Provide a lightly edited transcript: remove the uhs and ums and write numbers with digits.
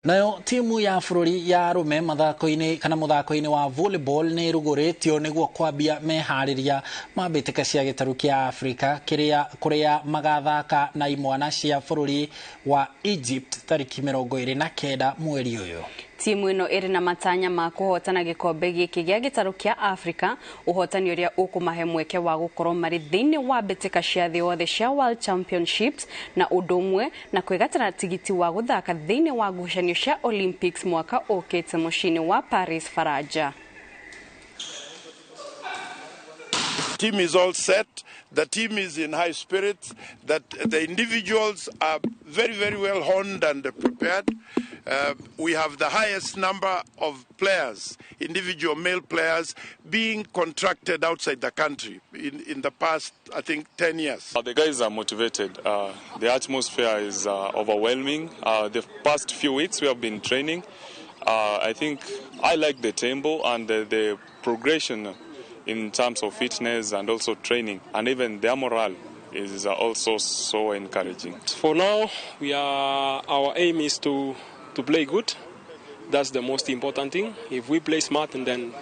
Nayo timu ya bururi ya arũme mathako-inĩ kana mũthako-inĩ wa volleyball nĩ rũgũrĩtio nĩguo kwambia meharĩria ma mbĩtĩka cia gĩtarũ kĩa Afrika kũrĩa magathaka na imwana cia bururi wa Egypt tariki 29 mweri ũyũ. Timu ĩno ĩrĩ na matanya ma kũhotana gĩkombe gĩkĩ gĩa gĩtarũ kĩa Afrika, ũhotani ũrĩa ũkũmahe mweke wa gũkorwo marĩ thĩinĩ wa mbĩtĩka cia thĩ yothe cia World Championships na ũndũ ũmwe na kwĩgatĩra tigiti wa gũthaka thĩinĩ wa ngucanio cia Olympics mwaka ũkĩte mũciĩ-inĩ wa Paris, Faranja. Team is all set. The team is in high spirits. That the individuals are very, very well honed and prepared. We have the highest number of players, individual male players, being contracted outside the country in the past, I think, 10 years. The guys are motivated. The atmosphere is overwhelming. The past few weeks we have been training. I think I like the tempo and the progression in terms of fitness and also training, and even their morale is also so encouraging. For now, our aim is to play good. That's the most important thing. If we play smart, and then